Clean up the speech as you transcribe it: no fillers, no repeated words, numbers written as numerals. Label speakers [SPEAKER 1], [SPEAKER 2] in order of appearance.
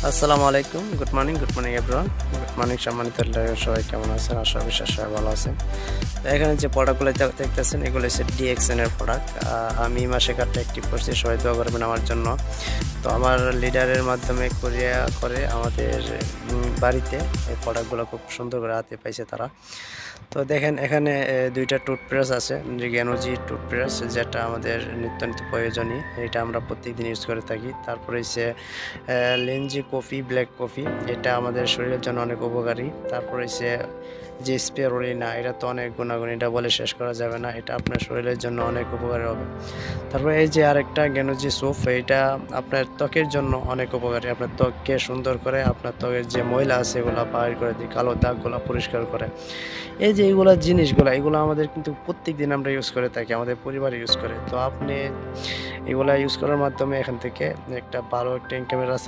[SPEAKER 1] আসসালামু আলাইকুম। Good morning everyone. Good morning সম্মানিত লিডার সবাই কেমন আছেন? আশা বিশ্বাস সবাই ভালো আছেন। তো এখানে যে প্রোডাক্টগুলো দেখতেছেন এগুলো হচ্ছে ডিএক্সএন এর প্রোডাক্ট। আমি এই মাসে কার্ডটা অ্যাক্টিভ করছি। সবাই দোয়া করবেন আমার জন্য। তো আমার লিডারের মাধ্যমে কুরিয়ার করে আমাদের বাড়িতে এই প্রোডাক্টগুলো খুব সুন্দর করে হাতে পাইছে তারা। তো দেখেন এখানে ২ টা টুথব্রাশ আছে। যে জ্ঞানোজি টুথব্রাশ যেটা আমাদের নিত্য প্রয়োজনীয়। এটা আমরা প্রত্যেকদিন ইউজ করে থাকি। তারপরে হচ্ছে লেনজি কফি, ব্ল্যাক কফি এটা আমাদের শরীরের জন্য অনেক উপকারী। তারপরে হচ্ছে যে স্পিরুলিনা এটা তো অনেক গুণাগুণ, এটা বলে শেষ করা যাবে না। এটা আপনার শরীরের জন্য অনেক উপকারী হবে। তারপরে এই যে আরেকটা জ্ঞানোজি সোপ এটা আপনার ত্বকের জন্য অনেক উপকারী। আপনার ত্বককে সুন্দর করে, আপনার ত্বকের যে ময়লা আছে এগুলো বাহির করে দিয়ে কালো দাগগুলো পরিষ্কার করে। এই যে এইগুলা জিনিসগুলা এগুলো আমাদের কিন্তু প্রত্যেকদিন আমরা ইউজ করে থাকি, আমাদের পরিবার ইউজ করে। তো আপনি এগুলা ইউজ করার মাধ্যমে এখান থেকে একটা ভালো একটা ইনকামের রাস্তা